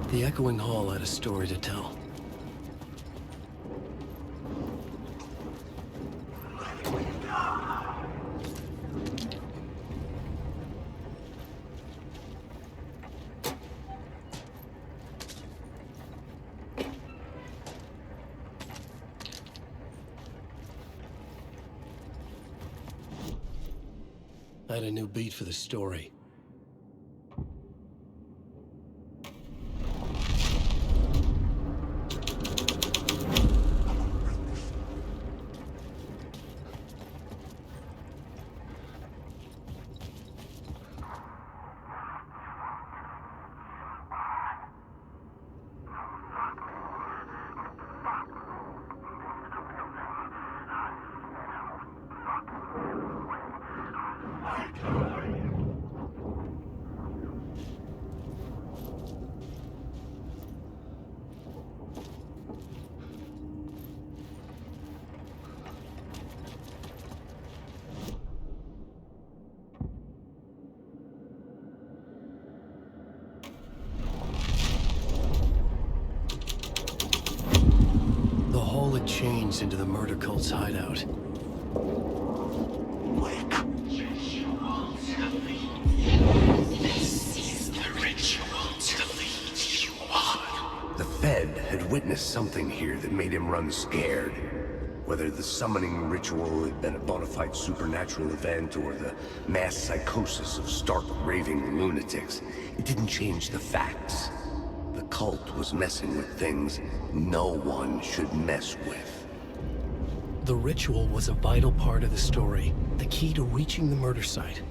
The echoing hall had a story to tell. I had a new beat for the story. Changed into the murder cult's hideout. This is the ritual to lead you on. The Fed had witnessed something here that made him run scared. Whether the summoning ritual had been a bona fide supernatural event or the mass psychosis of stark raving lunatics, it didn't change the facts. The cult was messing with things no one should mess with. The ritual was a vital part of the story, the key to reaching the murder site.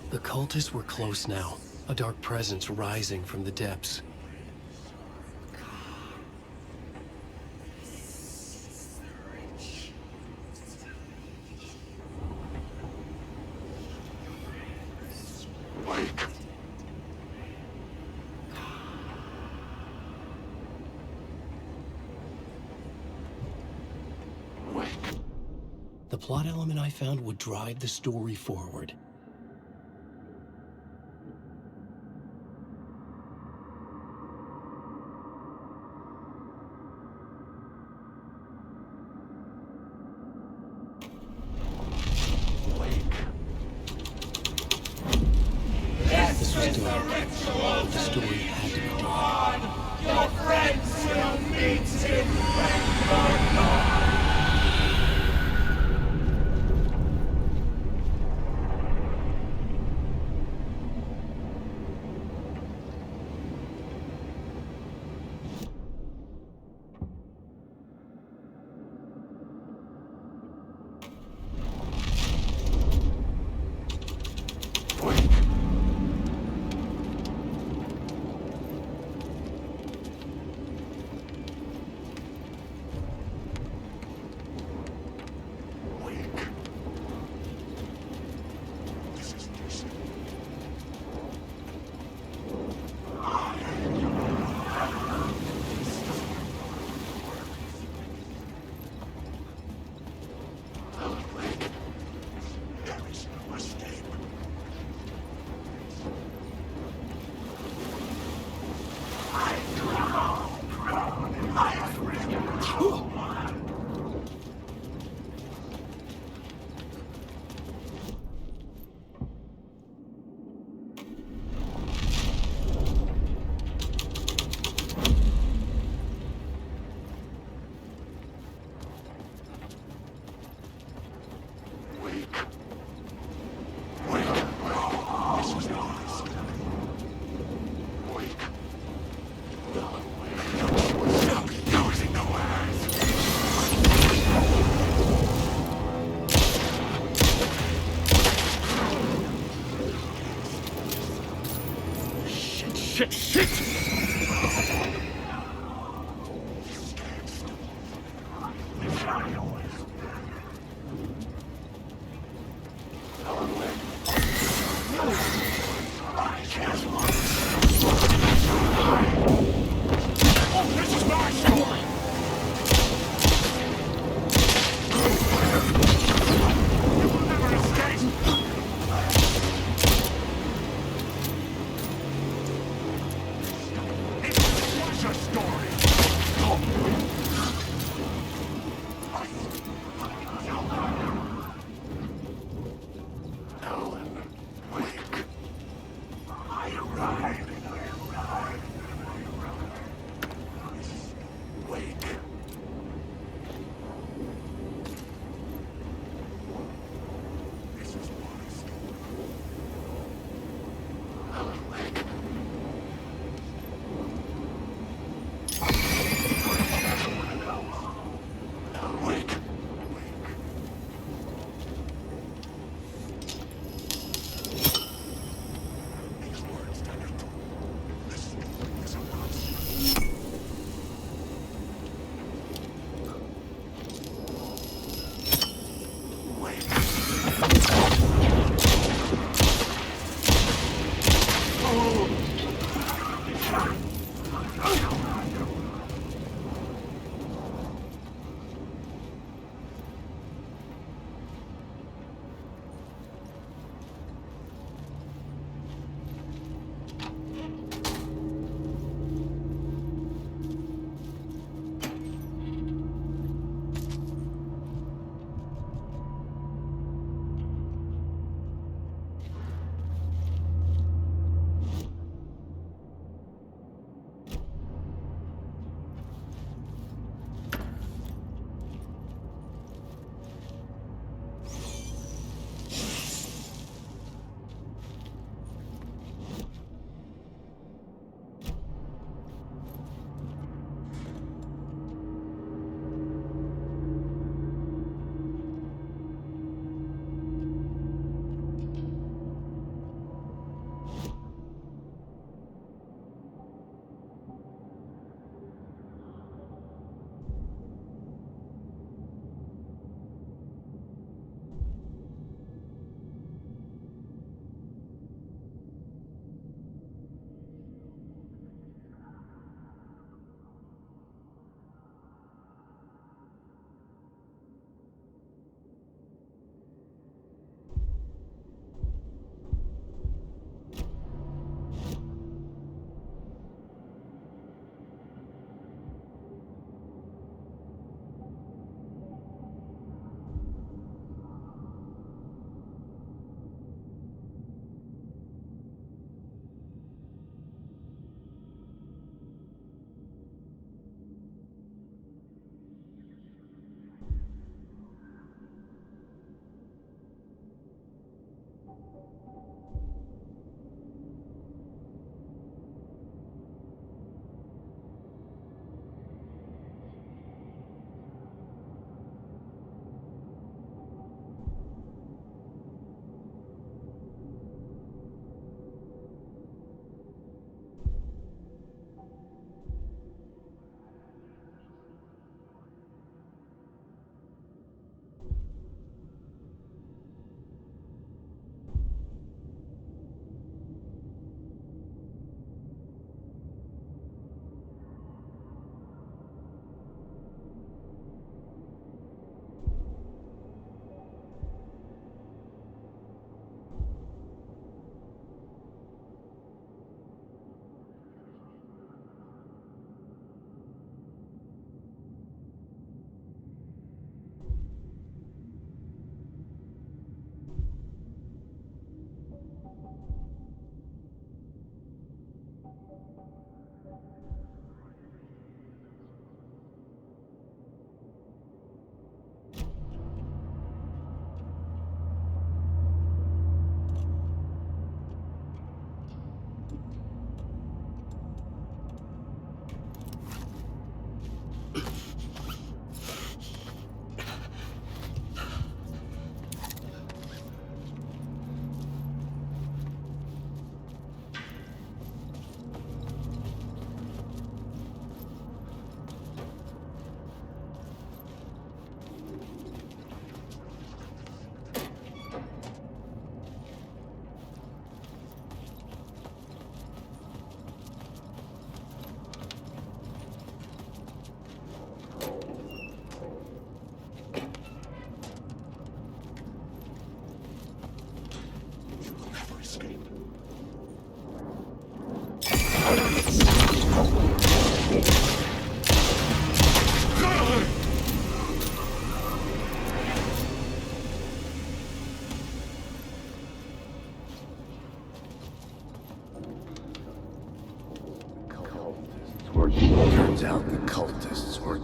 The cultists were close now, a dark presence rising from the depths. The plot element I found would drive the story forward. This was dark, but the story had to be dark. Your friends will meet him when you're gone. my story! You will never escape! It was a story! Alan, wake. I arrived.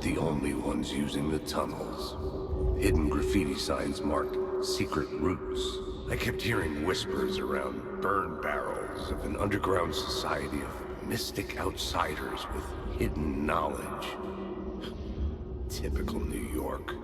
the only ones using the tunnels. Hidden graffiti signs marked secret routes. I kept hearing whispers around burn barrels of an underground society of mystic outsiders with hidden knowledge. Typical New York.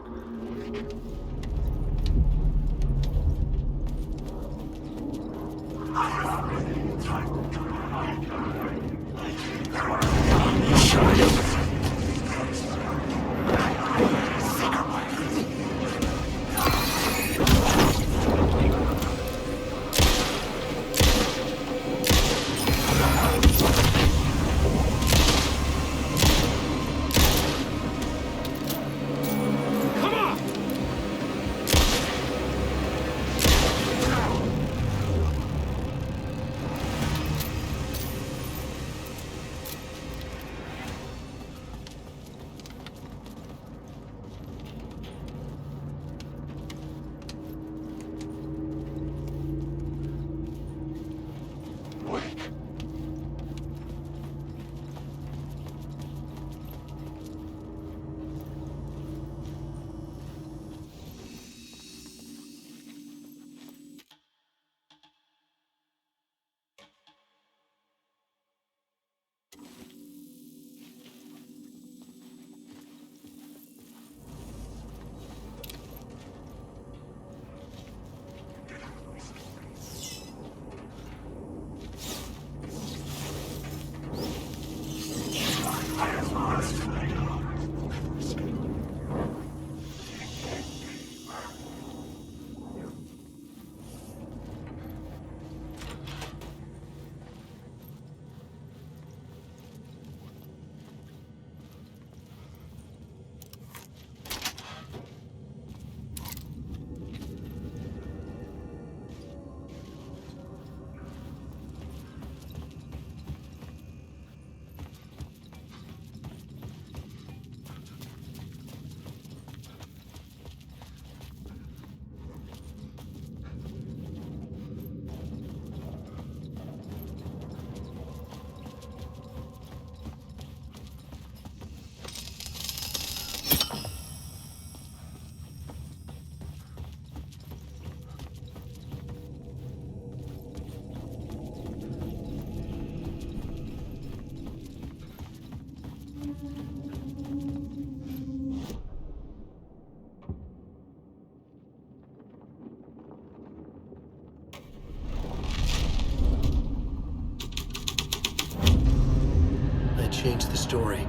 Changed the story.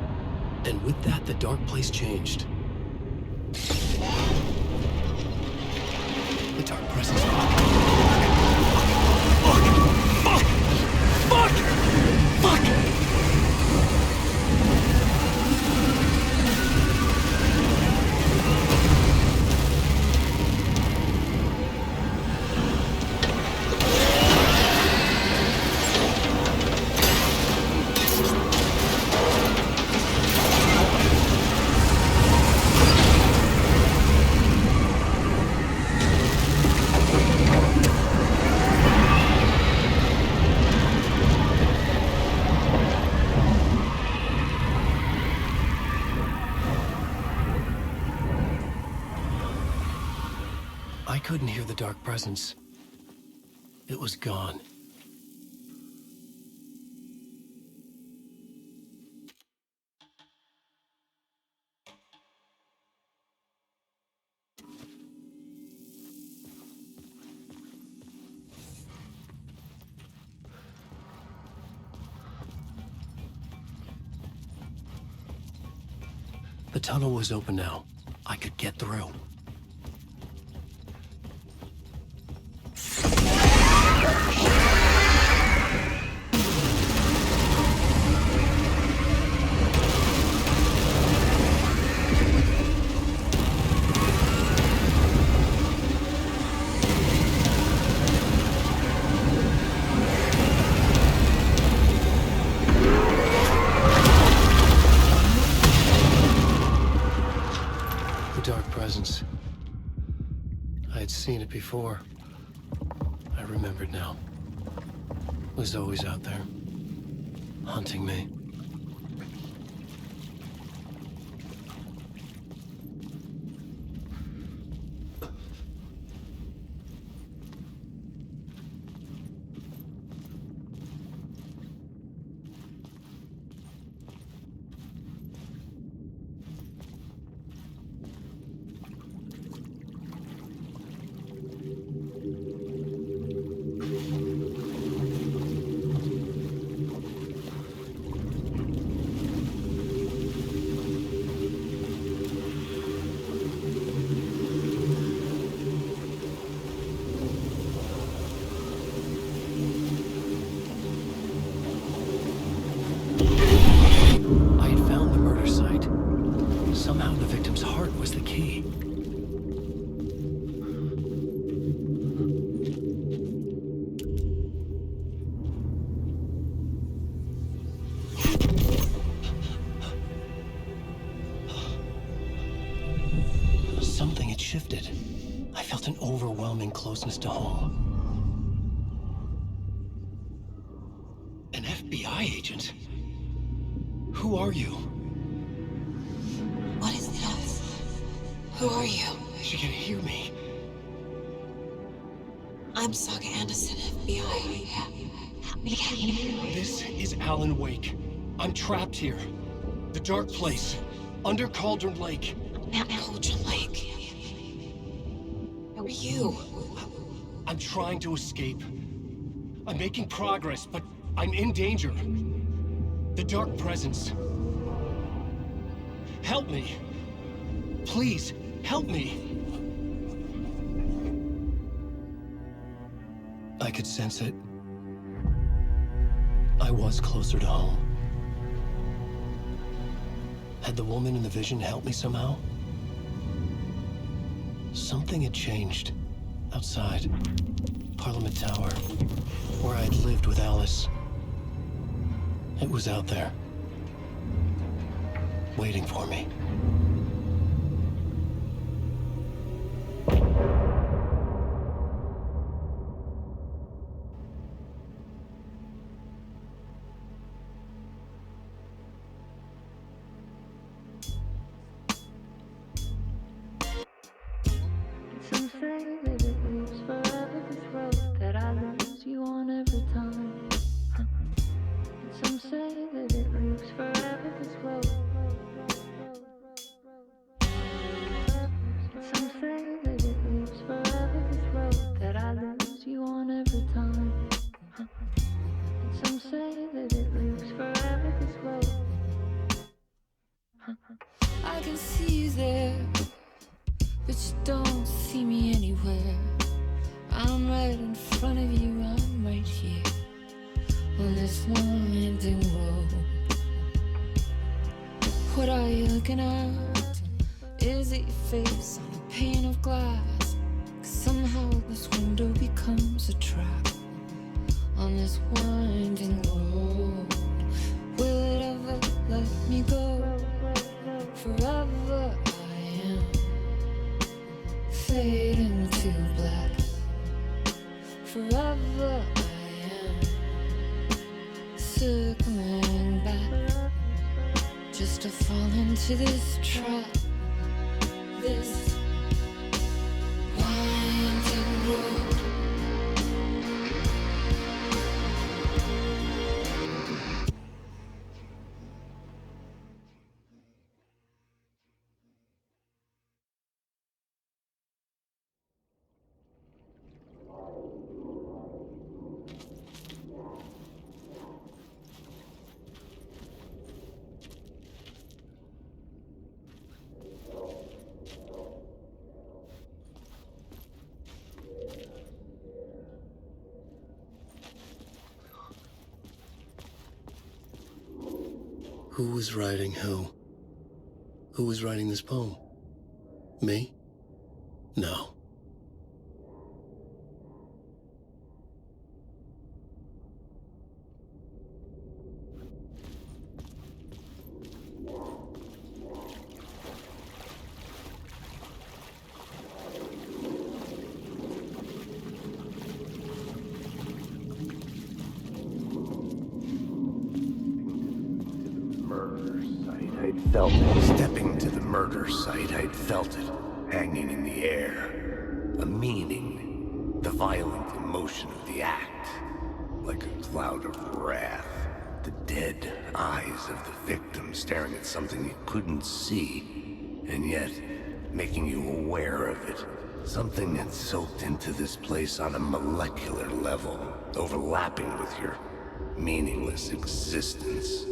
And with that, the dark place changed. The dark presence. Fuck! I couldn't hear the dark presence. It was gone. The tunnel was open now. I could get through. I had seen it before. I remembered now. It was always out there, hunting me. Somehow the victim's heart was the key. Something had shifted. I felt an overwhelming closeness to home. An FBI agent? Who are you? What is this? Who are you? She can hear me. I'm Saga Anderson, FBI. This is Alan Wake. I'm trapped here. The dark place. Under Cauldron Lake. Cauldron Lake. Who are you? I'm trying to escape. I'm making progress, but I'm in danger. The dark presence. Help me. Please, help me. I could sense it. I was closer to home. Had the woman in the vision helped me somehow? Something had changed. Outside. Parliament Tower. Where I'd lived with Alice. It was out there. Waiting for me. Some say that it moves forever, this road that I lose you on every time. And some say that it moves forever, this road. And some say that it moves forever, this road that I lose you on every time. And some say that it moves forever, this road. I can see you there, but you don't see me anywhere. I'm right in front of you, I'm right here on this winding road. What are you looking at? Is it your face on a pane of glass? 'Cause somehow this window becomes a trap on this winding road. Will it ever let me go? Forever I am fading to black. Forever I am circling back, just to fall into this trap, this winding road. Who was writing who? Who was writing this poem? Me? No. Felt it. Stepping to the murder site, I'd felt it, hanging in the air. A meaning, the violent emotion of the act, like a cloud of wrath. The dead eyes of the victim staring at something you couldn't see, and yet making you aware of it. Something had soaked into this place on a molecular level, overlapping with your meaningless existence.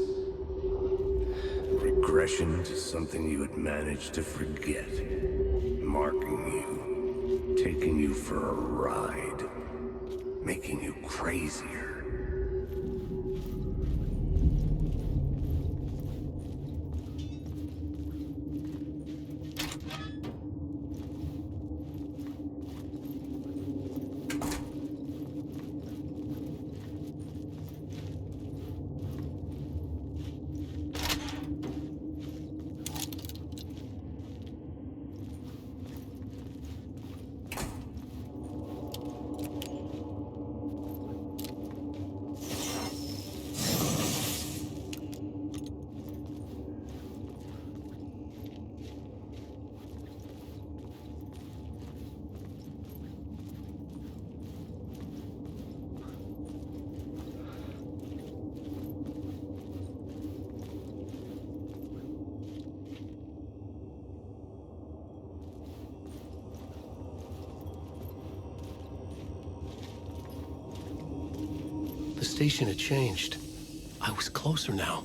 Regression to something you had managed to forget. Marking you. Taking you for a ride. Making you crazier. station had changed. I was closer now.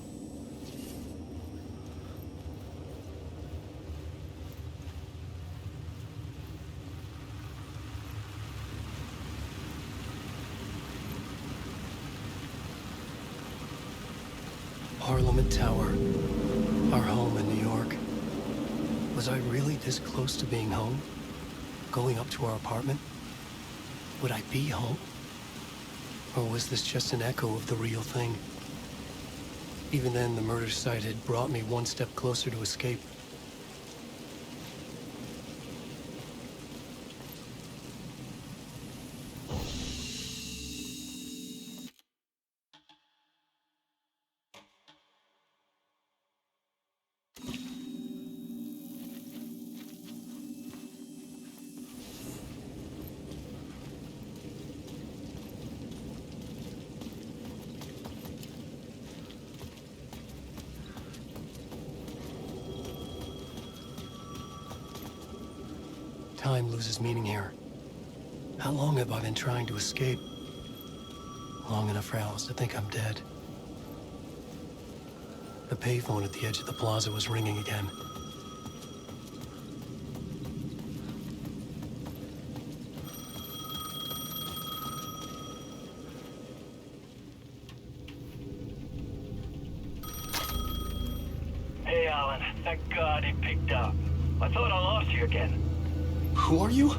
Parliament Tower, our home in New York. Was I really this close to being home? Going up to our apartment? Would I be home? Or was this just an echo of the real thing? Even then, the murder site had brought me one step closer to escape. Time loses meaning here. How long have I been trying to escape? Long enough for Alice to think I'm dead. The payphone at the edge of the plaza was ringing again. Hey, Alan. Thank God he picked up. I thought I lost you again. Who are you?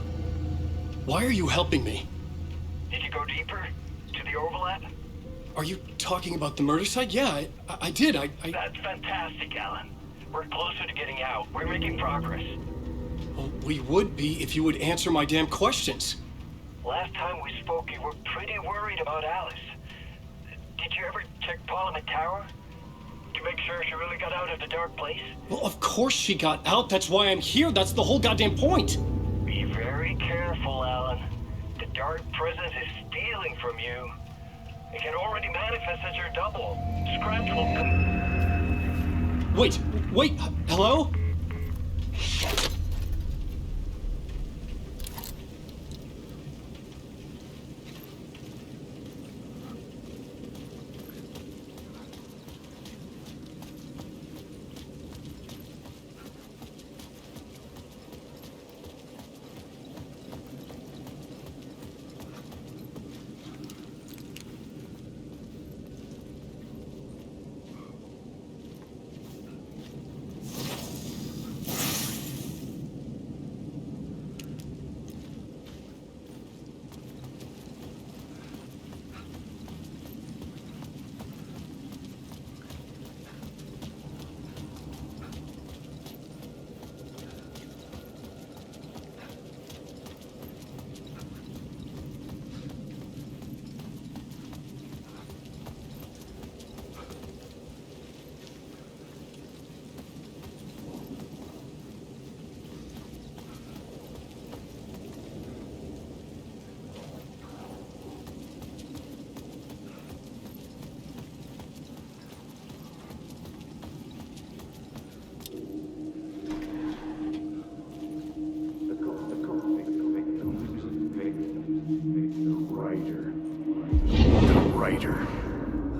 Why are you helping me? Did you go deeper? To the overlap? Are you talking about the murder site? Yeah, I did. That's fantastic, Alan. We're closer to getting out. We're making progress. Well, we would be if you would answer my damn questions. Last time we spoke, you were pretty worried about Alice. Did you ever check Parliament Tower? To make sure she really got out of the dark place? Well, of course she got out. That's why I'm here. That's the whole goddamn point. Be very careful, Alan. The dark presence is stealing from you. It can already manifest as your double. Scratch will come. Wait, hello?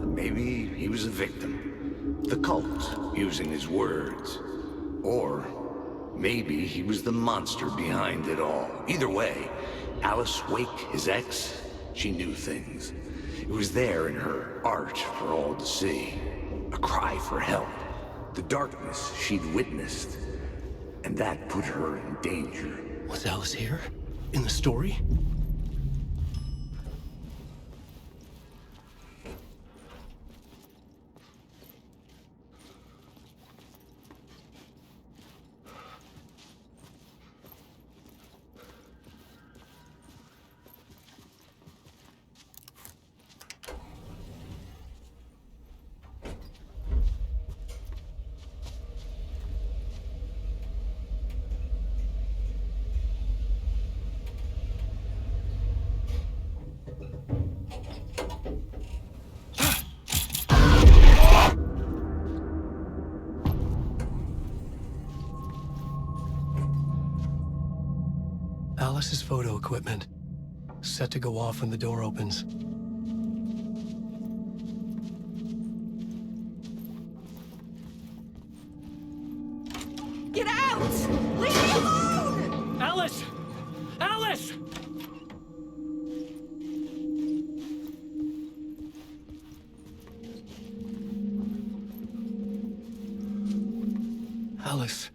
Maybe he was a victim. The cult, using his words. Or maybe he was the monster behind it all. Either way, Alice Wake, his ex, she knew things. It was there in her art for all to see. A cry for help. The darkness she'd witnessed. And that put her in danger. Was Alice here? In the story? Alice's photo equipment, set to go off when the door opens. Get out! Leave me alone! Alice! Alice! Alice.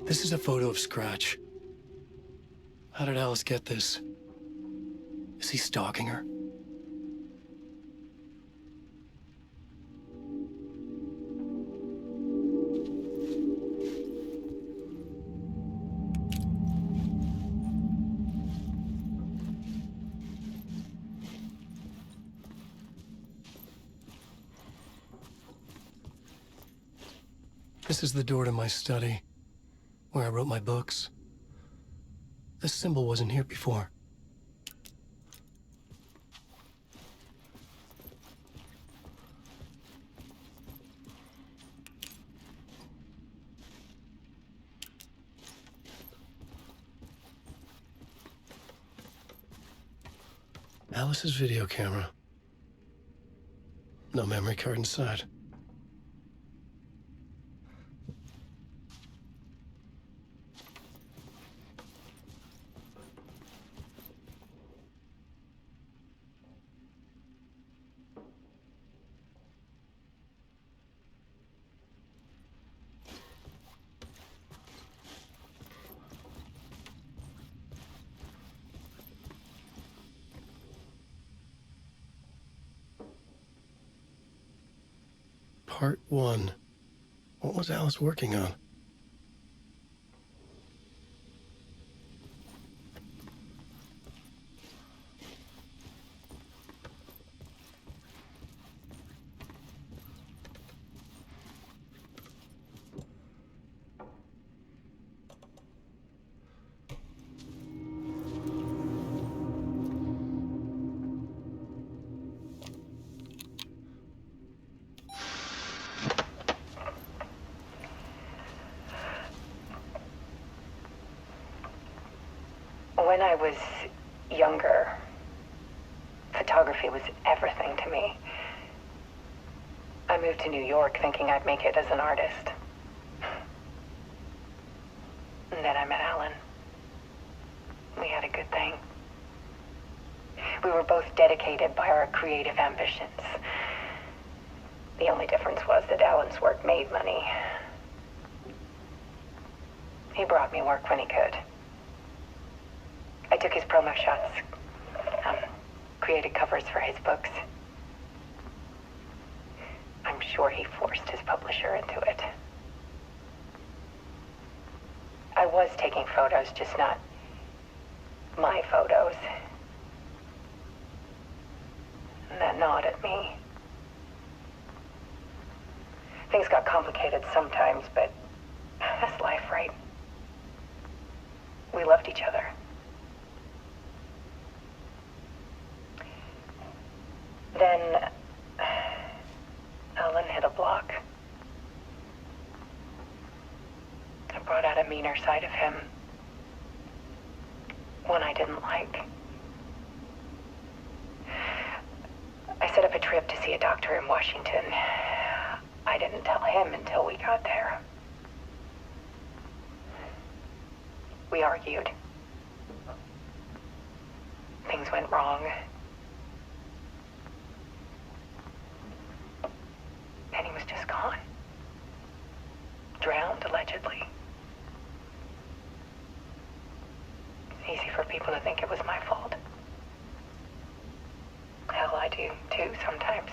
This is a photo of Scratch. How did Alice get this? Is he stalking her? This is the door to my study, where I wrote my books. This symbol wasn't here before. Alice's video camera. No memory card inside. Part 1. What was Alice working on? When I was younger, photography was everything to me. I moved to New York thinking I'd make it as an artist. And then I met Alan. We had a good thing. We were both dedicated by our creative ambitions. The only difference was that Alan's work made money. He brought me work when he could. I took his promo shots, created covers for his books. I'm sure he forced his publisher into it. I was taking photos, just not my photos. And that gnawed at me. Things got complicated sometimes, but that's life, right? We loved each other. Then Alan hit a block. I brought out a meaner side of him. One I didn't like. I set up a trip to see a doctor in Washington. I didn't tell him until we got there. We argued. Things went wrong. And he was just gone. Drowned, allegedly. It's easy for people to think it was my fault. Hell, I do, too, sometimes.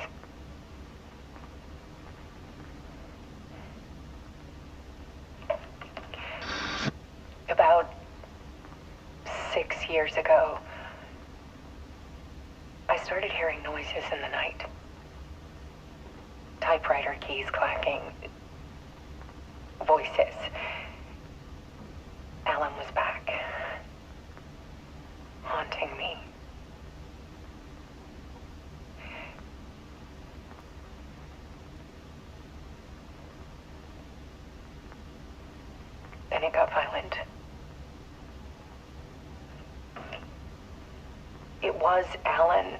About 6 years ago, I started hearing noises in the night. Typewriter keys clacking. Voices. Alan was back. Haunting me. Then it got violent. It was Alan.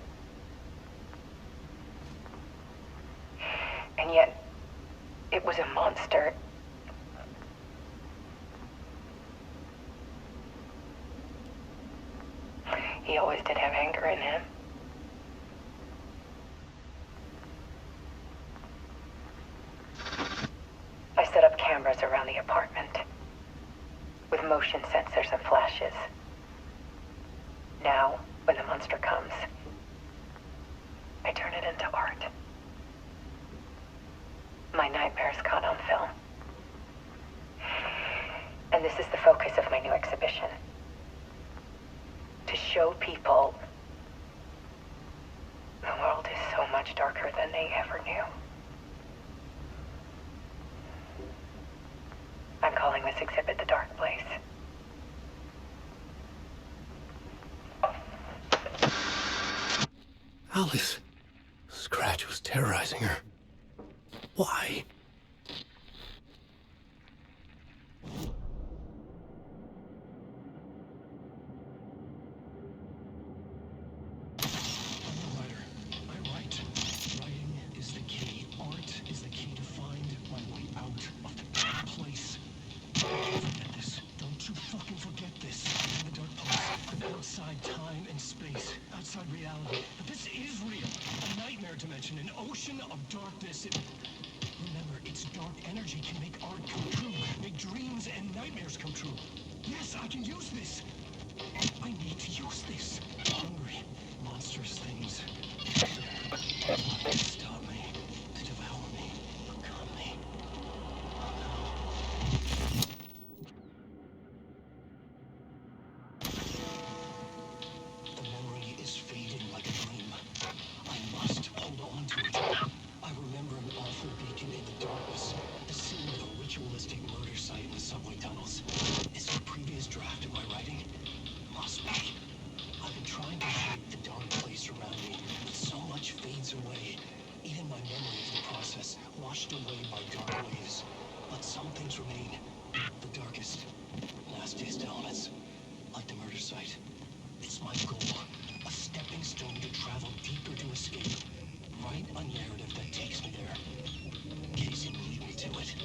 And yet, It was a monster. He always did have anger in him. I set up cameras around the apartment with motion sensors and flashes. Now, when the monster comes, I turn it into art. My nightmares caught on film. And this is the focus of my new exhibition. To show people the world is so much darker than they ever knew. I'm calling this exhibit The Dark Place. Alice. Scratch was terrorizing her. Why? Remember, it's dark energy can make art come true, make dreams and nightmares come true. Yes, I can use this. I need to use this. Hungry, monstrous things. To stop me, to devour me, become me. The memory is fading like a dream. I must hold on to it. I remember an awful beacon in the darkness, the scene of a ritualistic murder site in the subway tunnels. Is it a previous draft of my writing? Must be. I've been trying to shape the dark place around me, but so much fades away. Even my memory of the process, washed away by dark waves. But some things remain. The darkest, nastiest elements, like the murder site. It's my goal, a stepping stone to travel deeper to escape. Write a narrative that takes me there. Casey will lead me to it.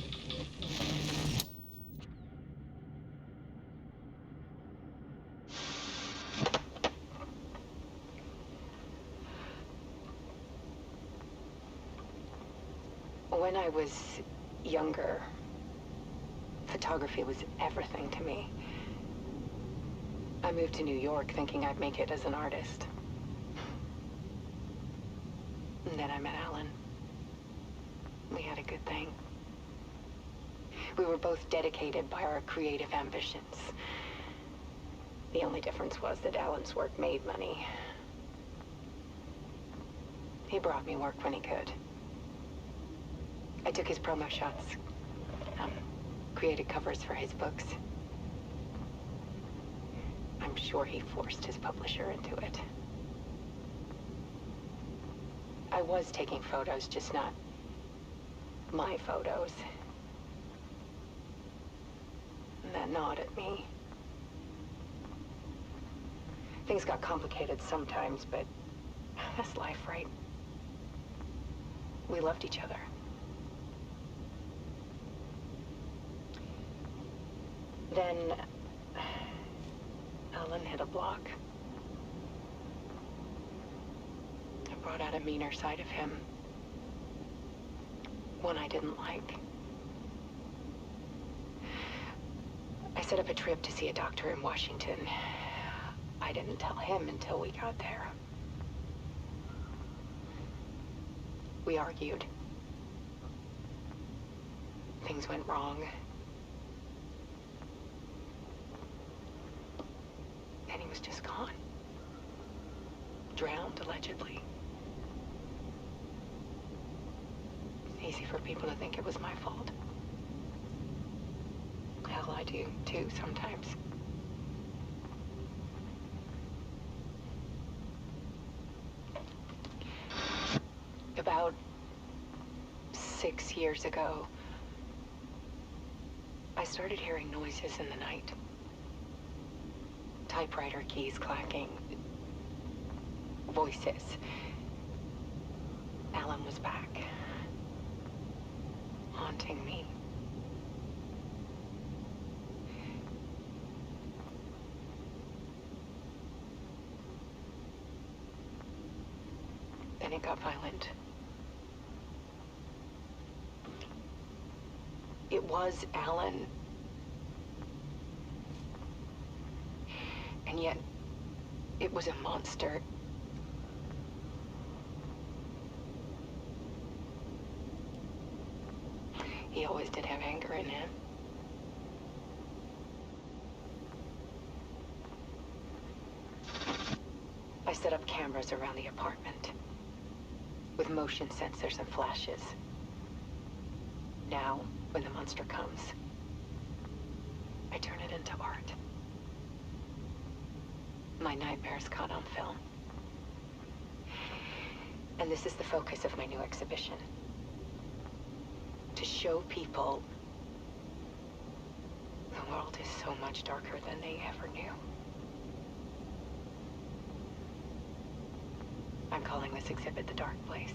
When I was younger, photography was everything to me. I moved to New York thinking I'd make it as an artist. And then I met Alan. We had a good thing. We were both dedicated by our creative ambitions. The only difference was that Alan's work made money. He brought me work when he could. I took his promo shots, created covers for his books. I'm sure he forced his publisher into it. I was taking photos, just not my photos. And that gnawed at me. Things got complicated sometimes, but that's life, right? We loved each other. Then Alan hit a block. I brought out a meaner side of him. One I didn't like. I set up a trip to see a doctor in Washington. I didn't tell him until we got there. We argued. Things went wrong. And he was just gone. Drowned, allegedly. It's easy for people to think it was my fault. Hell, I do, too, sometimes. About 6 years ago, I started hearing noises in the night. Typewriter keys clacking. Voices. Alan was back. On haunting me. Then it got violent. It was Alan. And yet, it was a monster. He always did have anger in him. I set up cameras around the apartment with motion sensors and flashes. Now, when the monster comes, I turn it into art. My nightmares caught on film. And this is the focus of my new exhibition. To show people the world is so much darker than they ever knew. I'm calling this exhibit The Dark Place.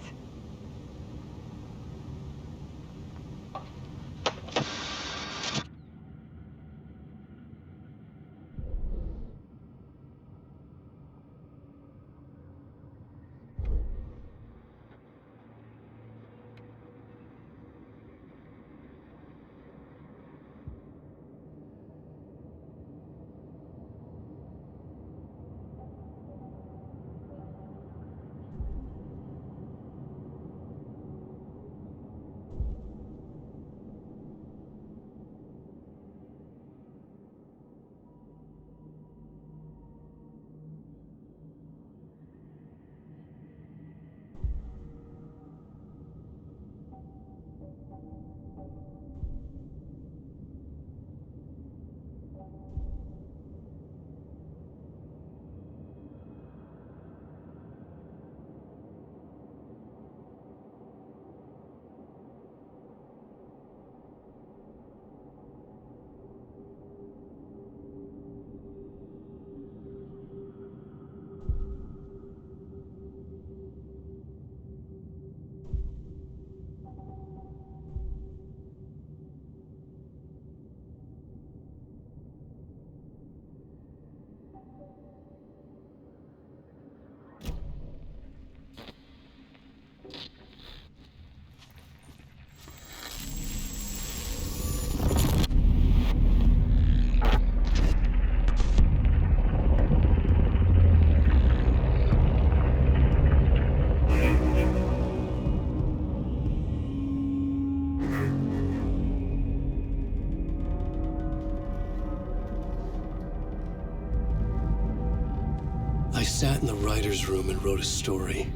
I sat in the writer's room and wrote a story.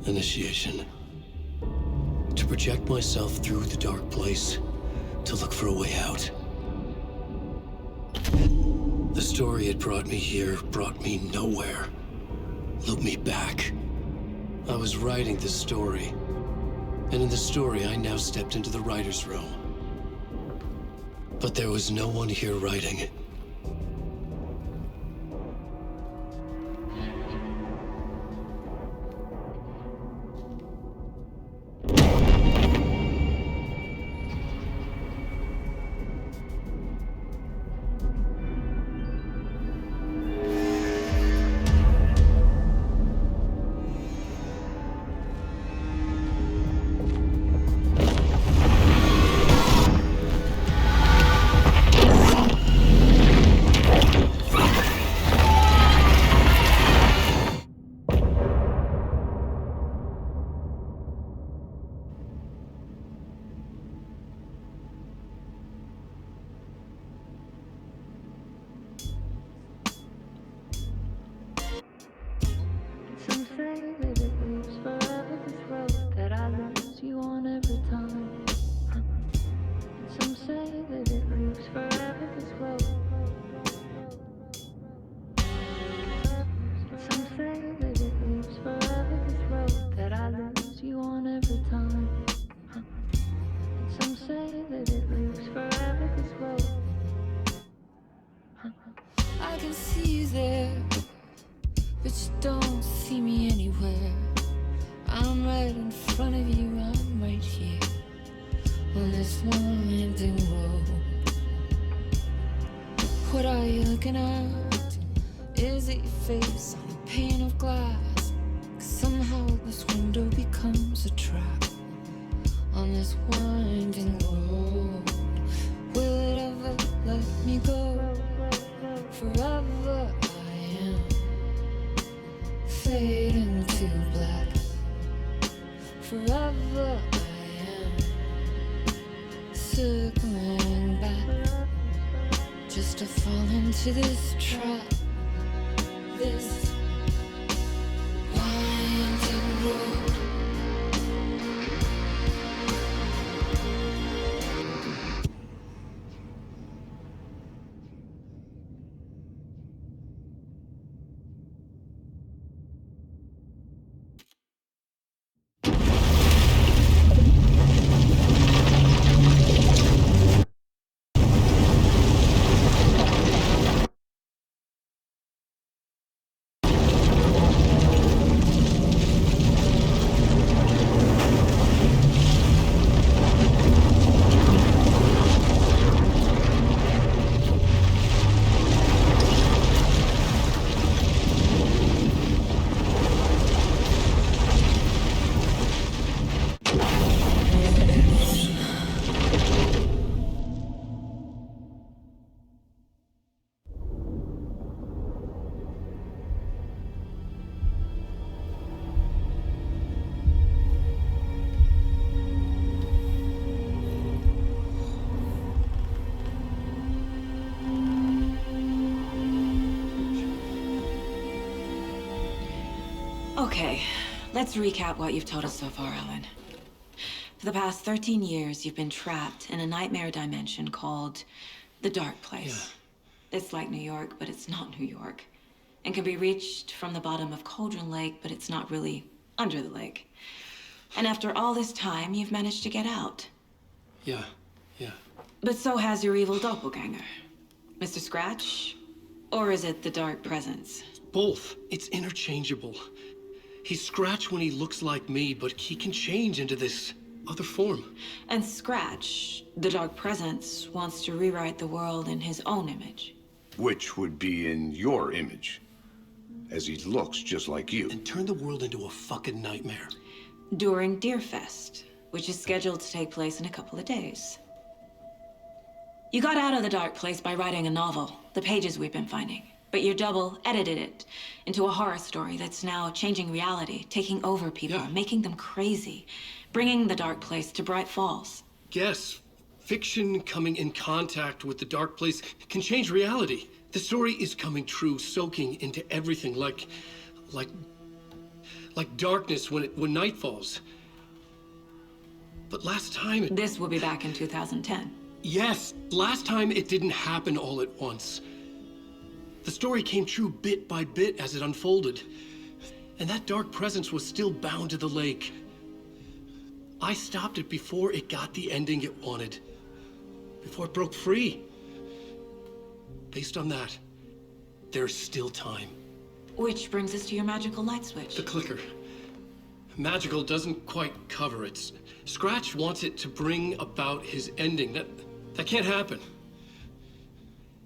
Initiation. To project myself through the dark place, to look for a way out. The story had brought me here, brought me nowhere. Looped me back. I was writing the story. And in the story, I now stepped into the writer's room. But there was no one here writing it. on this winding road. What are you looking at? Is it your face on a pane of glass? 'Cause somehow this window becomes a trap on this winding road. Will it ever let me go? Forever I am fading to black. Forever I am circling back, just to fall into this trap, this winding road. Okay, let's recap what you've told us so far, Alan. For the past 13 years, you've been trapped in a nightmare dimension called the Dark Place. Yeah. It's like New York, but it's not New York. And can be reached from the bottom of Cauldron Lake, but it's not really under the lake. And after all this time, you've managed to get out. Yeah. But so has your evil doppelganger. Mr. Scratch? Or is it the Dark Presence? Both. It's interchangeable. He's Scratch when he looks like me, but he can change into this other form. And Scratch, the Dark Presence, wants to rewrite the world in his own image. Which would be in your image, as he looks just like you. And turn the world into a fucking nightmare. During Deerfest, which is scheduled to take place in a couple of days. You got out of the Dark Place by writing a novel, the pages we've been finding. But your double edited it into a horror story that's now changing reality, taking over people, making them crazy, bringing the Dark Place to Bright Falls. Yes, fiction coming in contact with the Dark Place can change reality. The story is coming true, soaking into everything, like darkness when night falls. But last time This will be back in 2010. Yes, last time it didn't happen all at once. The story came true bit by bit as it unfolded. And that dark presence was still bound to the lake. I stopped it before it got the ending it wanted. Before it broke free. Based on that, there's still time. Which brings us to your magical light switch. The clicker. Magical doesn't quite cover it. Scratch wants it to bring about his ending. That can't happen.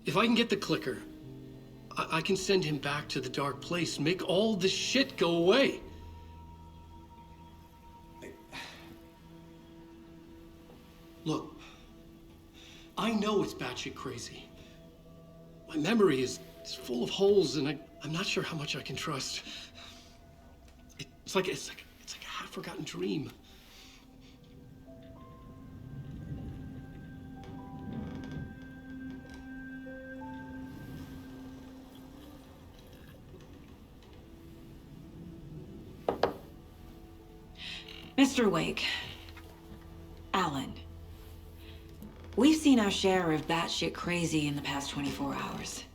If I can get the clicker, I can send him back to the Dark Place, make all this shit go away. Look, I know it's batshit crazy. My memory is full of holes, and I'm not sure how much I can trust. It's like a half-forgotten dream. Mr. Wake, Alan, we've seen our share of batshit crazy in the past 24 hours.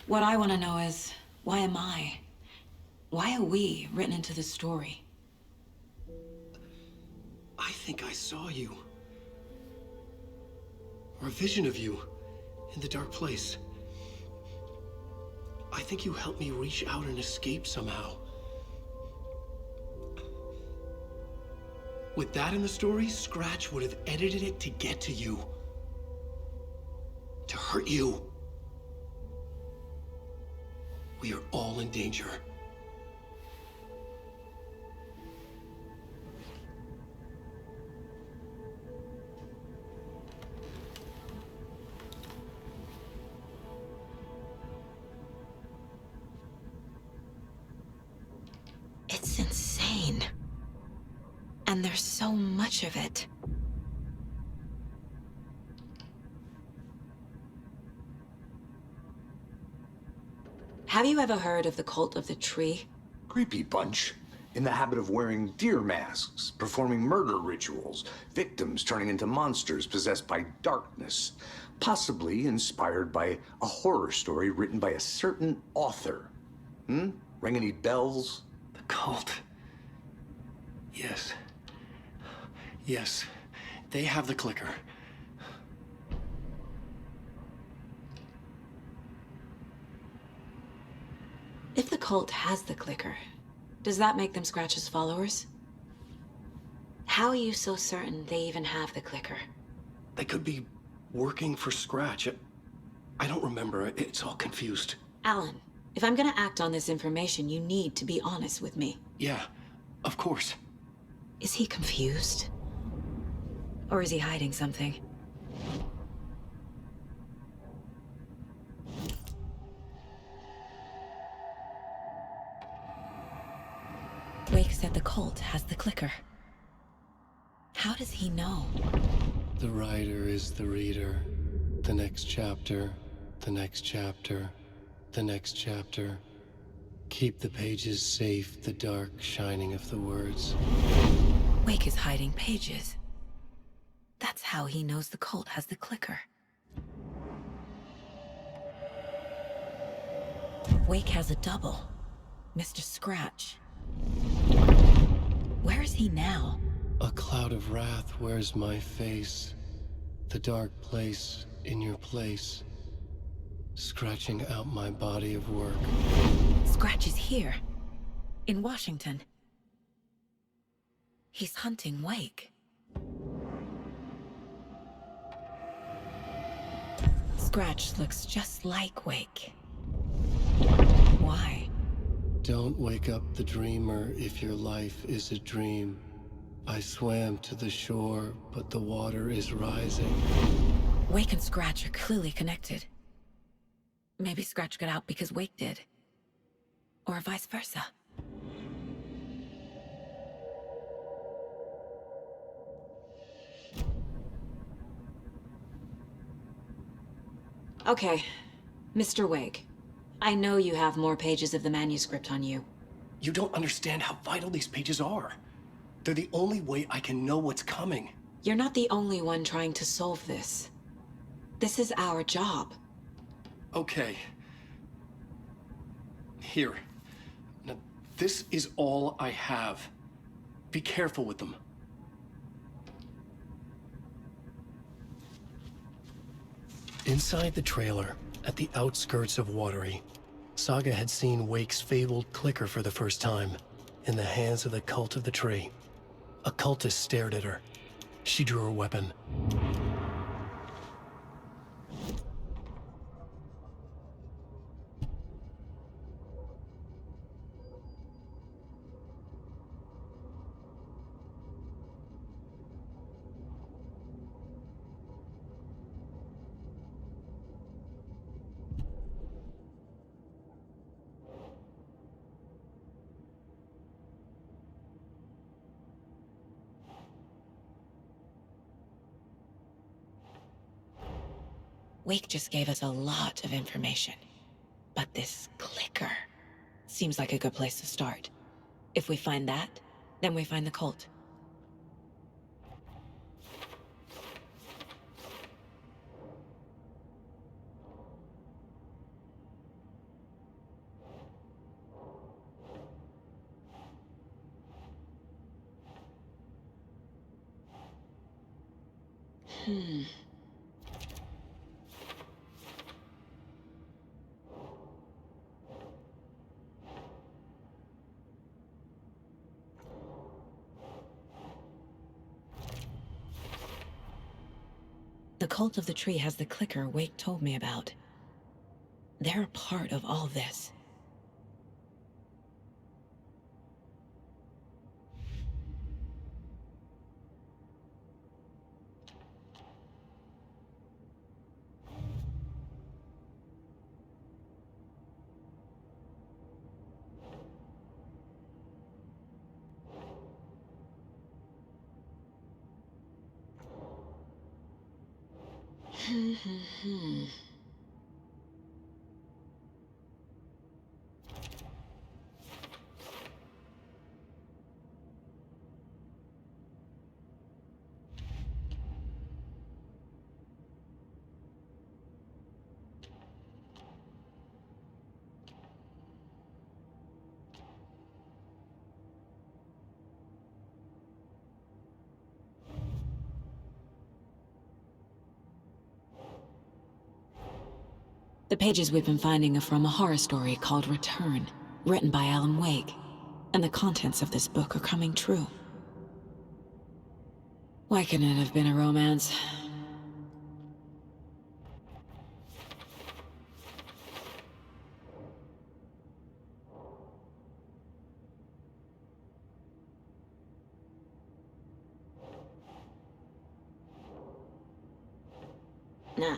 What I want to know is, why am I? Why are we written into the story? I think I saw you. Or a vision of you in the Dark Place. I think you helped me reach out and escape somehow. With that in the story, Scratch would have edited it to get to you. To hurt you. We are all in danger. It's insane. And there's so much of it. Have you ever heard of the cult of the tree? Creepy bunch. In the habit of wearing deer masks, performing murder rituals, victims turning into monsters possessed by darkness, possibly inspired by a horror story written by a certain author. Ring any bells? The cult. Yes. Yes. They have the clicker. If the cult has the clicker, does that make them Scratch's followers? How are you so certain they even have the clicker? They could be working for Scratch. I don't remember. It's all confused. Alan, if I'm gonna act on this information, you need to be honest with me. Yeah, of course. Is he confused? Or is he hiding something? Wake said the cult has the clicker. How does he know? The writer is the reader. The next chapter, the next chapter, the next chapter. Keep the pages safe, the dark shining of the words. Wake is hiding pages. That's how he knows the cult has the clicker. Wake has a double. Mr. Scratch. Where is he now? A cloud of wrath wears my face. The dark place in your place. Scratching out my body of work. Scratch is here. In Washington. He's hunting Wake. Scratch looks just like Wake. Why? Don't wake up the dreamer if your life is a dream. I swam to the shore, but the water is rising. Wake and Scratch are clearly connected. Maybe Scratch got out because Wake did. Or vice versa. Okay, Mr. Wake. I know you have more pages of the manuscript on you. You don't understand how vital these pages are. They're the only way I can know what's coming. You're not the only one trying to solve this. This is our job. Okay. Here. Now, this is all I have. Be careful with them. Inside the trailer, at the outskirts of Watery, Saga had seen Wake's fabled clicker for the first time, in the hands of the cult of the tree. A cultist stared at her. She drew her weapon. Wake just gave us a lot of information. But this clicker seems like a good place to start. If we find that, then we find the cult. The cult of the tree has the clicker Wake told me about. They're a part of all this. The pages we've been finding are from a horror story called Return, written by Alan Wake, and the contents of this book are coming true. Why couldn't it have been a romance? Nah.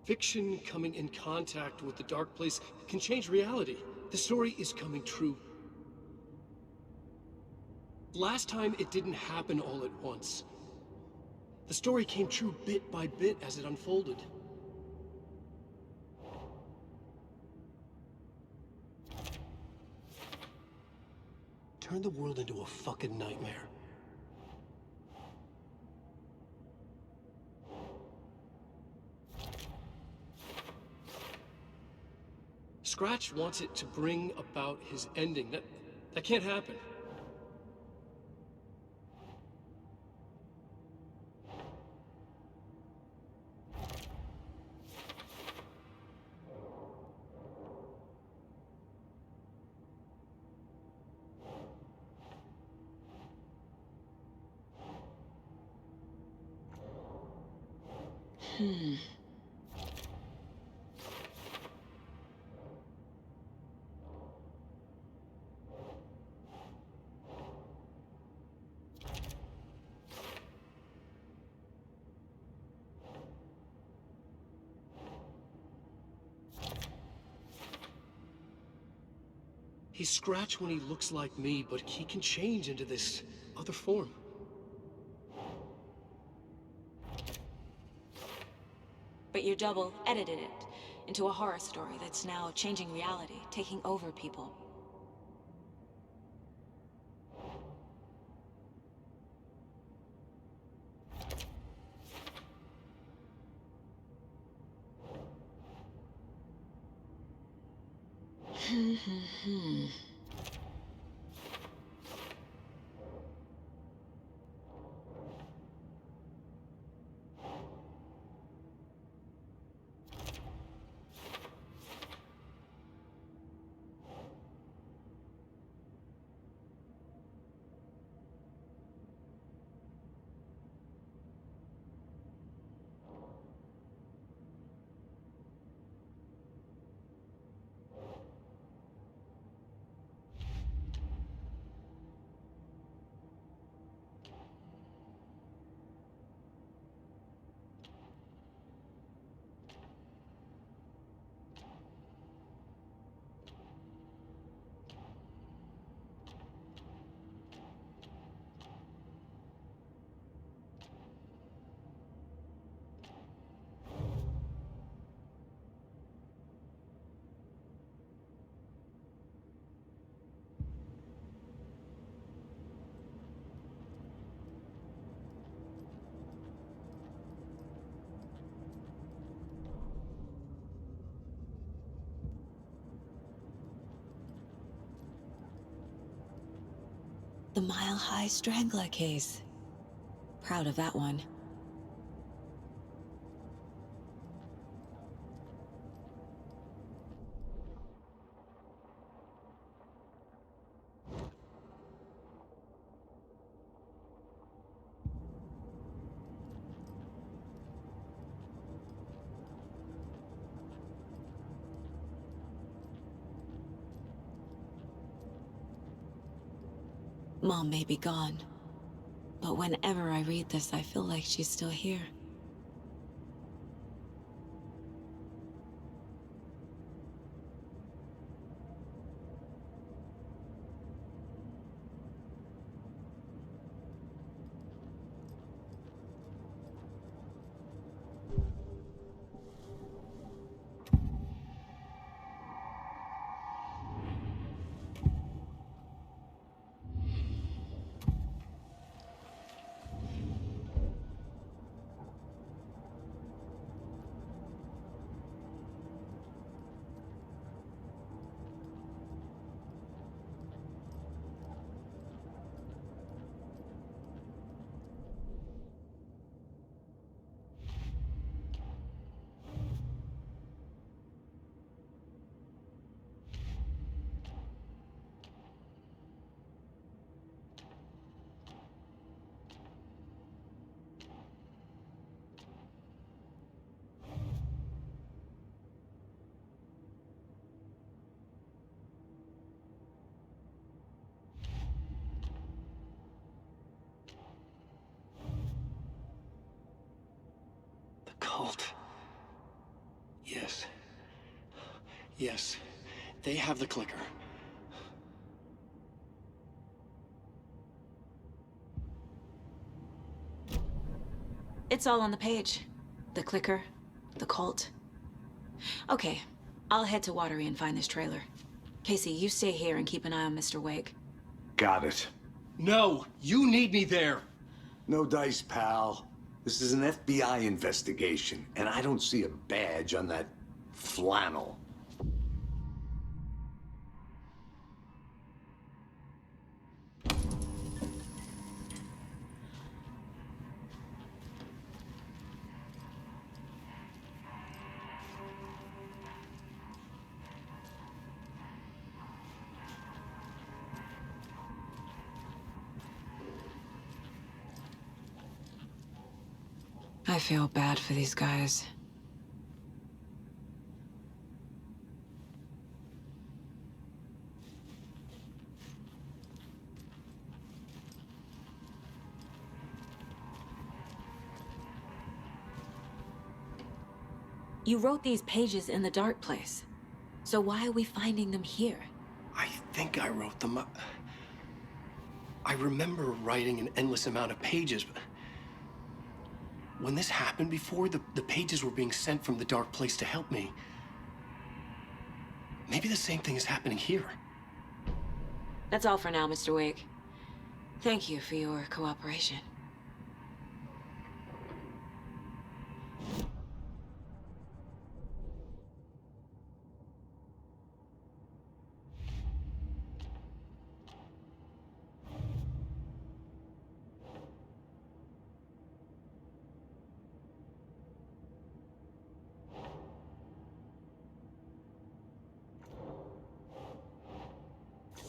Fiction coming in contact with the dark place can change reality. The story is coming true. Last time, it didn't happen all at once. The story came true bit by bit as it unfolded. Turn the world into a fucking nightmare. Scratch wants it to bring about his ending. That can't happen. He's Scratch when he looks like me, but he can change into this other form. But your double edited it into a horror story that's now changing reality, taking over people. The Mile High Strangler case. Proud of that one. Mom may be gone, but whenever I read this, I feel like she's still here. Cult. Yes. Yes. They have the clicker. It's all on the page. The clicker, the cult. Okay, I'll head to Watery and find this trailer. Casey, you stay here and keep an eye on Mr. Wake. Got it. No! You need me there! No dice, pal. This is an FBI investigation, and I don't see a badge on that flannel. I feel bad for these guys. You wrote these pages in the dark place. So why are we finding them here? I think I wrote them up. I remember writing an endless amount of pages, but when this happened before, the pages were being sent from the dark place to help me. Maybe the same thing is happening here. That's all for now, Mr. Wake. Thank you for your cooperation.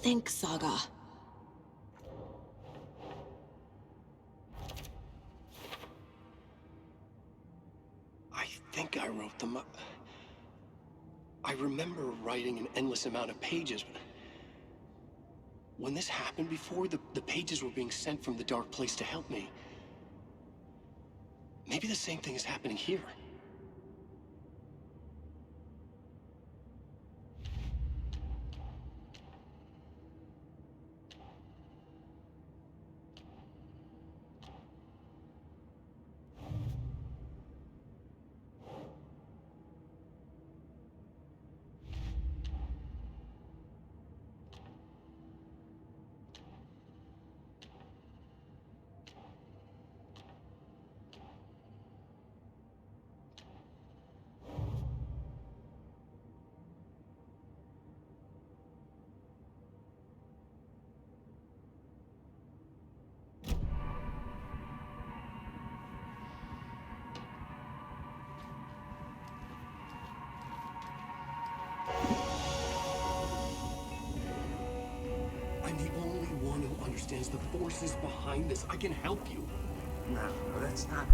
Think, Saga. I think I wrote them up. I remember writing an endless amount of pages, but when this happened before, the pages were being sent from the dark place to help me. Maybe the same thing is happening here. understands the forces behind this. I can help you. No, that's not...